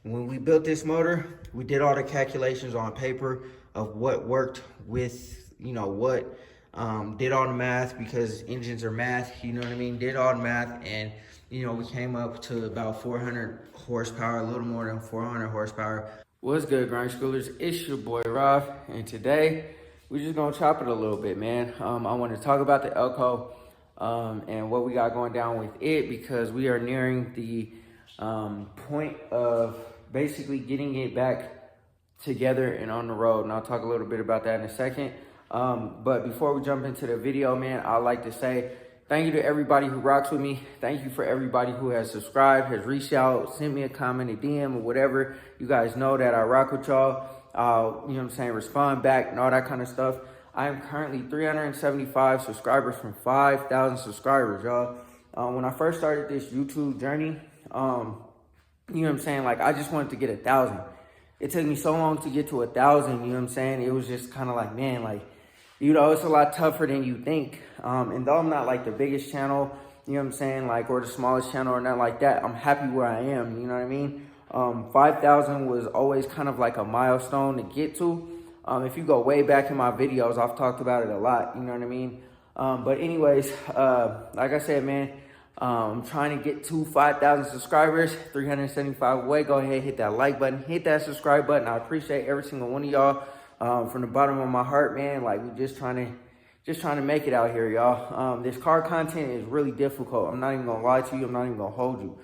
When we built this motor, we did all the calculations on paper of what worked with, what did all the math, because engines are math, you know what I mean? Did all the math, and, we came up to about 400 horsepower, a little more than 400 horsepower. What's good, grind schoolers? It's your boy Rob, and today we're just gonna chop it a little bit, man. I want to talk about the Elco and what we got going down with it, because we are nearing the point of basically getting it back together and on the road, and I'll talk a little bit about that in a second. But before we jump into the video, man, I'd like to say thank you to everybody who rocks with me. Thank you for everybody who has subscribed, has reached out, sent me a comment, a DM, or whatever. You guys know that I rock with y'all. Respond back and all that kind of stuff. I am currently 375 subscribers from 5,000 subscribers, y'all. When I first started this YouTube journey, like, I just wanted to get 1,000. It took me so long to get to 1,000, It was just kind of like, man, like, it's a lot tougher than you think. And though I'm not like the biggest channel, or the smallest channel or nothing like that, I'm happy where I am, 5,000 was always kind of like a milestone to get to. If you go way back in my videos, I've talked about it a lot, but anyways, like I said, man, I'm trying to get to 5,000 subscribers, 375 away. Go ahead, hit that like button, hit that subscribe button. I appreciate every single one of y'all. From the bottom of my heart, man. Like, we're just trying to make it out here, y'all. This car content is really difficult. I'm not even gonna lie to you. I'm not even gonna hold you.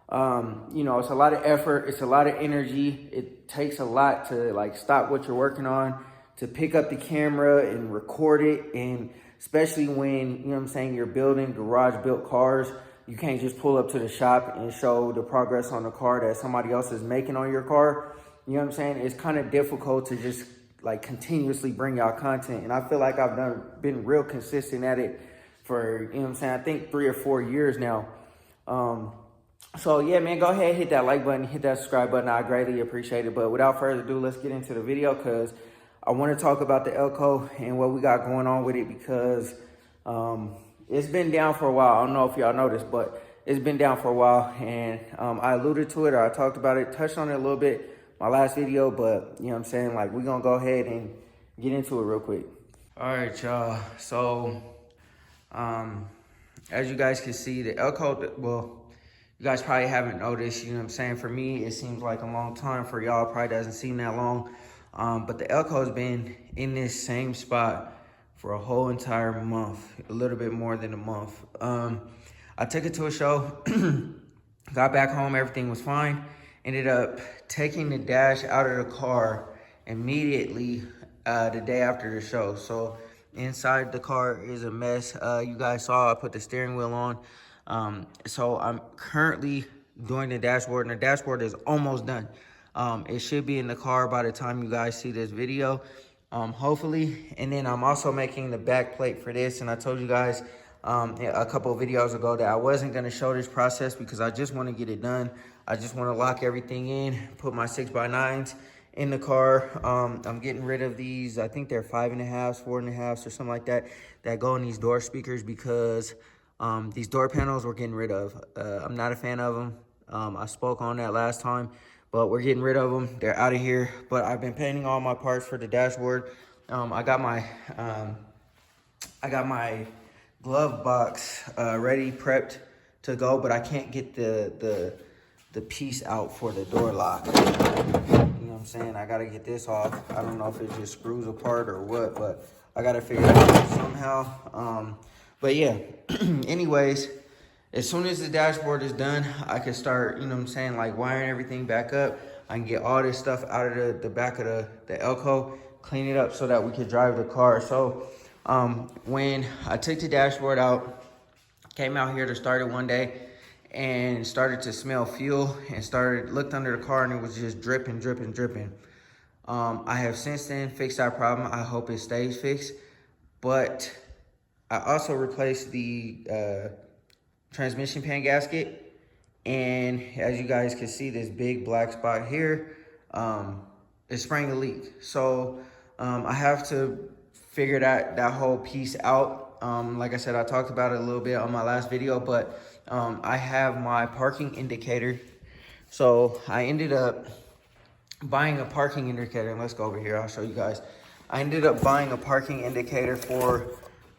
It's a lot of effort. It's a lot of energy. It takes a lot to like stop what you're working on, to pick up the camera and record it. And especially when, you're building garage built cars, you can't just pull up to the shop and show the progress on the car that somebody else is making on your car. It's kind of difficult to just like continuously bring y'all content. And I feel like I've been real consistent at it for, I think 3 or 4 years now. So yeah, man, go ahead, hit that like button, hit that subscribe button. I greatly appreciate it. But without further ado, let's get into the video, because I want to talk about the Elco and what we got going on with it, because it's been down for a while. I don't know if y'all noticed, but it's been down for a while. And I alluded to it, or I talked about it, touched on it a little bit my last video, but like, we're gonna go ahead and get into it real quick. All right, y'all. So as you guys can see, the Elco, well, you guys probably haven't noticed, for me it seems like a long time. For y'all, probably doesn't seem that long. But the Elco has been in this same spot for a whole entire month, a little bit more than a month. I took it to a show, got back home, everything was fine. Ended up taking the dash out of the car immediately the day after the show. So inside the car is a mess. You guys saw I put the steering wheel on. So I'm currently doing the dashboard, and the dashboard is almost done. It should be in the car by the time you guys see this video, hopefully. And then I'm also making the back plate for this, and I told you guys a couple of videos ago that I wasn't going to show this process because I just want to get it done. I just want to lock everything in, put my 6x9s in the car. I'm getting rid of these, I think they're 5.5s, 4.5s, or something like that, that go in these door speakers, because these door panels we're getting rid of. I'm not a fan of them. I spoke on that last time, but we're getting rid of them. They're out of here. But I've been painting all my parts for the dashboard. I got my glove box ready, prepped to go, but I can't get the piece out for the door lock. I gotta get this off. I don't know if it just screws apart or what, but I gotta figure it out somehow. But yeah, anyways, as soon as the dashboard is done, I can start, like wiring everything back up. I can get all this stuff out of the back of the Elco, clean it up so that we can drive the car. So when I took the dashboard out, came out here to start it one day, and started to smell fuel, and looked under the car, and it was just dripping, dripping, dripping. I have since then fixed that problem. I hope it stays fixed. But I also replaced the transmission pan gasket, and as you guys can see, this big black spot here is spraying a leak. So I have to figure that whole piece out. Like I said, I talked about it a little bit on my last video, but I have my parking indicator So I ended up buying a parking indicator. Let's go over here, I'll show you guys. I ended up buying a parking indicator for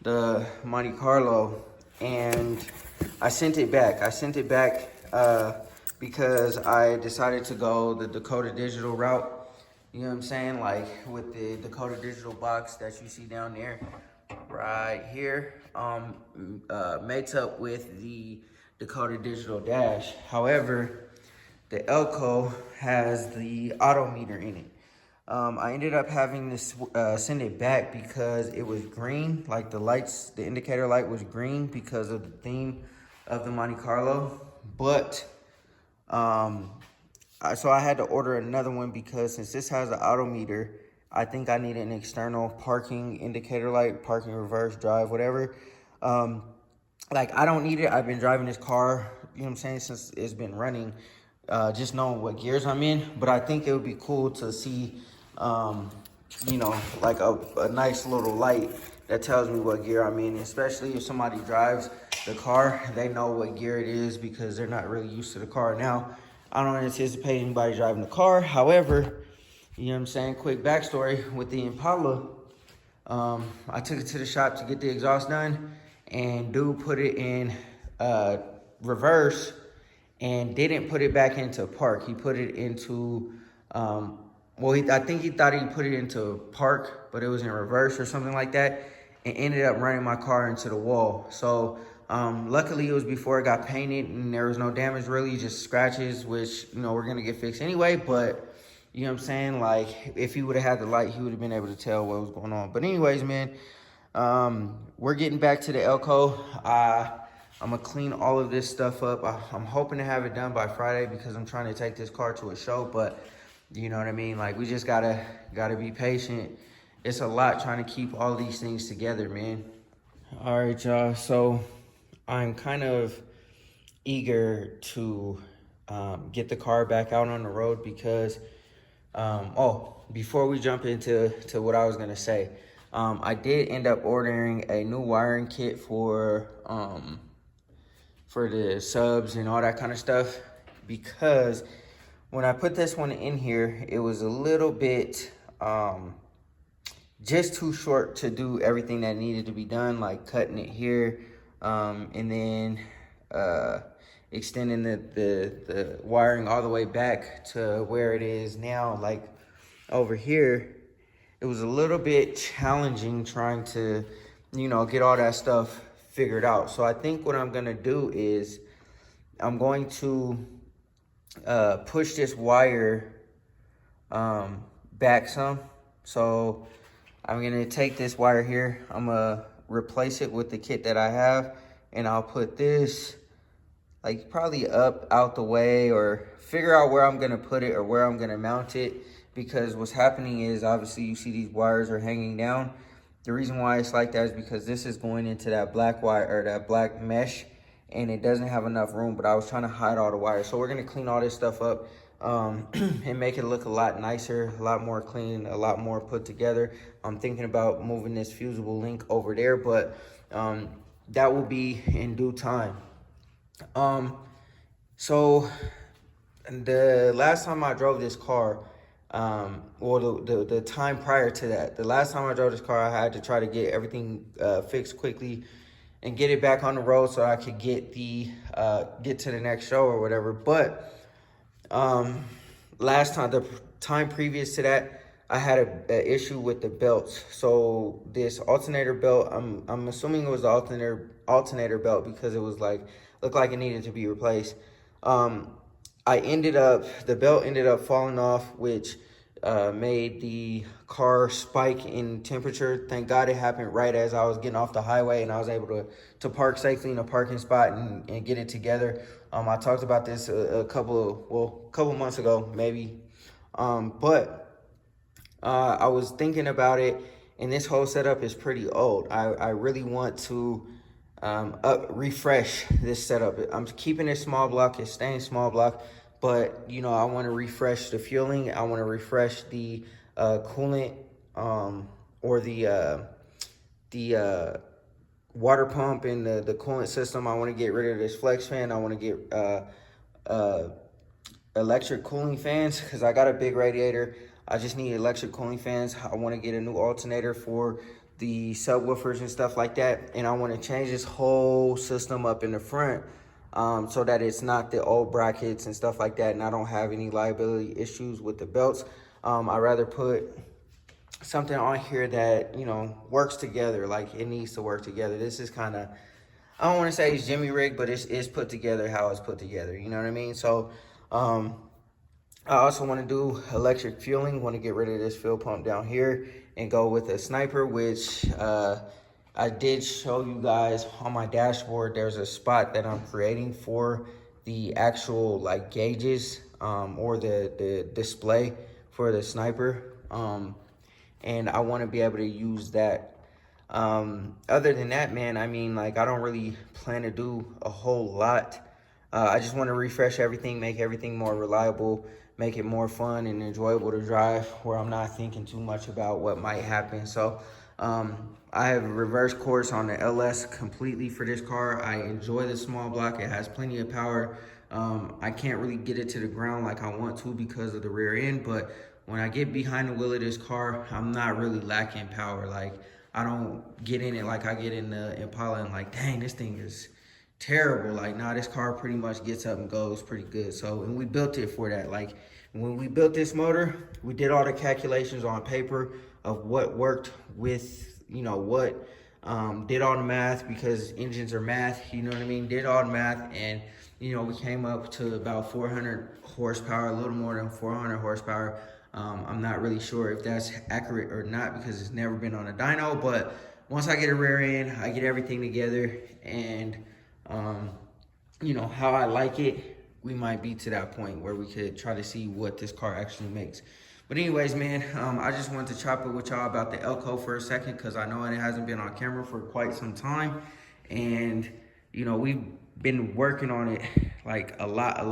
the Monte Carlo, and I sent it back. Because I decided to go the Dakota Digital route. You know what I'm saying? Like with the Dakota Digital box that you see down there, right here, mates up with the Dakota Digital Dash. However, the Elco has the auto meter in it. I ended up having to send it back because it was green. Like the lights, the indicator light was green because of the theme of the Monte Carlo. But so I had to order another one because since this has an auto meter, I think I need an external parking indicator light, parking reverse, drive, whatever. Like I don't need it. I've been driving this car, you know what I'm saying, since it's been running, just knowing what gears I'm in. But I think it would be cool to see, you know, like a nice little light that tells me what gear I'm in, especially if somebody drives the car, they know what gear it is because they're not really used to the car. Now, I don't anticipate anybody driving the car. However, you know what I'm saying, quick backstory with the Impala, I took it to the shop to get the exhaust done, and dude put it in reverse and didn't put it back into park. He put it into, I think he thought he put it into park, but it was in reverse or something like that, and ended up running my car into the wall. So luckily it was before it got painted and there was no damage really, just scratches, which, you know, we're gonna get fixed anyway. But you know what I'm saying, like if he would have had the light, he would have been able to tell what was going on. But anyways, man, we're getting back to the Elco. I'm gonna clean all of this stuff up. I'm hoping to have it done by Friday because I'm trying to take this car to a show. But you know what I mean, like we just gotta be patient. It's a lot trying to keep all these things together, man. All right, y'all, so I'm kind of eager to get the car back out on the road because before we jump into what I was gonna say, I did end up ordering a new wiring kit for the subs and all that kind of stuff, because when I put this one in here, it was a little bit just too short to do everything that needed to be done, like cutting it here, and then extending the wiring all the way back to where it is now. Like over here, it was a little bit challenging trying to, you know, get all that stuff figured out. So I think what I'm gonna do is I'm going to push this wire back some. So I'm gonna take this wire here, I'm gonna replace it with the kit that I have, and I'll put this like probably up out the way, or figure out where I'm gonna put it or where I'm gonna mount it. Because what's happening is, obviously you see these wires are hanging down. The reason why it's like that is because this is going into that black wire, or that black mesh, and it doesn't have enough room. But I was trying to hide all the wires. So we're gonna clean all this stuff up and make it look a lot nicer, a lot more clean, a lot more put together. I'm thinking about moving this fusible link over there, but that will be in due time. So the last time I drove this car, the time prior to that, the last time I drove this car, I had to try to get everything fixed quickly and get it back on the road so I could get to the next show or whatever. But last time, the time previous to that, I had a issue with the belts. So this alternator belt, I'm assuming it was the alternator belt, because it was like, looked like it needed to be replaced. The belt ended up falling off, which made the car spike in temperature. Thank God it happened right as I was getting off the highway, and I was able to park safely in a parking spot and get it together. I talked about this a couple months ago, maybe. But I was thinking about it, and this whole setup is pretty old. I really want to refresh this setup. I'm keeping it small block, it's staying small block, but you know, I want to refresh the fueling, I want to refresh the coolant, or the water pump and the coolant system. I want to get rid of this flex fan. I want to get electric cooling fans because I got a big radiator. I just need electric cooling fans. I want to get a new alternator for the subwoofers and stuff like that. And I want to change this whole system up in the front so that it's not the old brackets and stuff like that. And I don't have any liability issues with the belts. I'd rather put something on here that, you know, works together. Like it needs to work together. This is kind of, I don't want to say it's Jimmy rigged, but it's put together how it's put together. You know what I mean? So, I also want to do electric fueling. Want to get rid of this fuel pump down here and go with a sniper, which I did show you guys on my dashboard. There's a spot that I'm creating for the actual like gauges or the display for the sniper. And I want to be able to use that. Other than that, man, I mean, like, I don't really plan to do a whole lot. I just want to refresh everything, make everything more reliable, make it more fun and enjoyable to drive where I'm not thinking too much about what might happen. So I have reverse course on the LS completely for this car. I enjoy the small block. It has plenty of power. I can't really get it to the ground like I want to because of the rear end, but when I get behind the wheel of this car, I'm not really lacking power. Like, I don't get in it like I get in the Impala and like, dang, this thing is terrible. Like, nah, this car pretty much gets up and goes pretty good. So, and we built it for that. Like, when we built this motor, we did all the calculations on paper of what worked with, you know, what, did all the math because engines are math, you know what I mean? Did all the math and, you know, we came up to about 400 horsepower, a little more than 400 horsepower. I'm not really sure if that's accurate or not because it's never been on a dyno, but once I get a rear end, I get everything together and, you know, how I like it, we might be to that point where we could try to see what this car actually makes. But anyways, man, I just wanted to chop it with y'all about the Elco for a second because I know it hasn't been on camera for quite some time. And, you know, we've been working on it like a lot,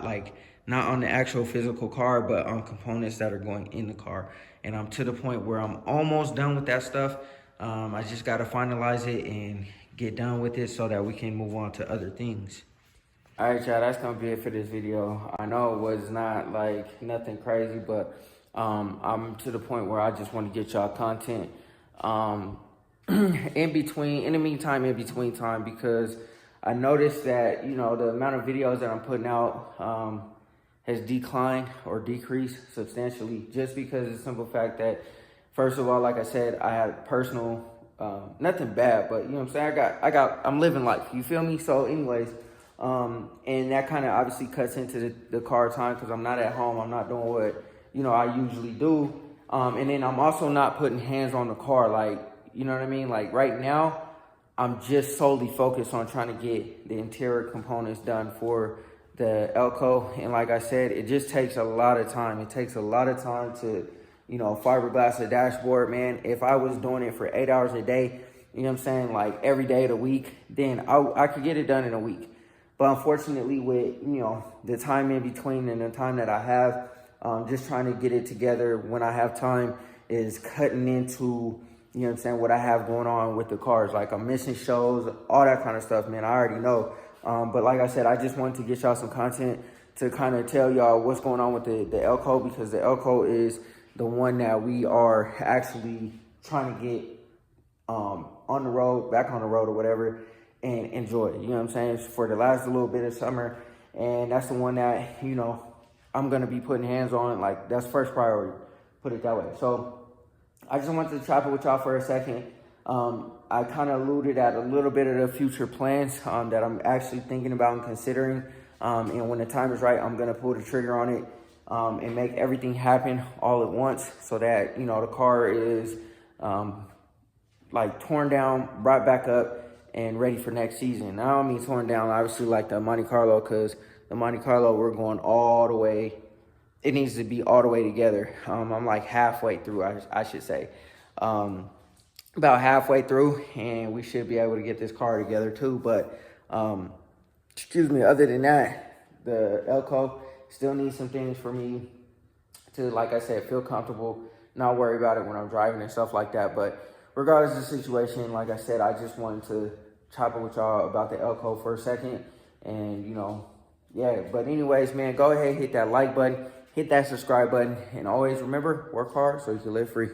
like not on the actual physical car, but on components that are going in the car. And I'm to the point where I'm almost done with that stuff. I just got to finalize it and get done with it so that we can move on to other things. All right, y'all, that's going to be it for this video. I know it was not like nothing crazy, but I'm to the point where I just want to get y'all content in between time, because I noticed that, you know, the amount of videos that I'm putting out has declined or decreased substantially just because of the simple fact that, first of all, like I said, I had personal, nothing bad, but you know what I'm saying? I'm living life, you feel me? So anyways, and that kind of obviously cuts into the car time because I'm not at home. I'm not doing what, you know, I usually do. And then I'm also not putting hands on the car. Like, you know what I mean? Like right now, I'm just solely focused on trying to get the interior components done for the Elco. And like I said, it just takes a lot of time. It takes a lot of time to, you know, fiberglass the dashboard, man. If I was doing it for 8 hours a day, you know what I'm saying, like every day of the week, then I could get it done in a week. But unfortunately with, you know, the time in between and the time that I have, just trying to get it together when I have time is cutting into, you know what I'm saying, what I have going on with the cars. Like I'm missing shows, all that kind of stuff, man. I already know. But like I said, I just wanted to get y'all some content to kind of tell y'all what's going on with the Elco, because the Elco is the one that we are actually trying to get on the road, back on the road or whatever, and enjoy it. You know what I'm saying? For the last little bit of summer. And that's the one that, you know, I'm going to be putting hands on. Like, that's first priority. Put it that way. So I just wanted to chop it with y'all for a second. I kind of alluded at a little bit of the future plans that I'm actually thinking about and considering. And when the time is right, I'm going to pull the trigger on it and make everything happen all at once so that, you know, the car is like torn down, brought back up, and ready for next season. I don't mean torn down, obviously, like the Monte Carlo, because the Monte Carlo, we're going all the way. It needs to be all the way together. I'm like halfway through, I should say. About halfway through, and we should be able to get this car together too. But, excuse me, other than that, the Elco still needs some things for me to, like I said, feel comfortable, not worry about it when I'm driving and stuff like that. But regardless of the situation, like I said, I just wanted to chop it with y'all about the Elco for a second and, you know, Yeah, but anyways, man, go ahead, hit that like button, hit that subscribe button, and always remember, work hard so you can live free.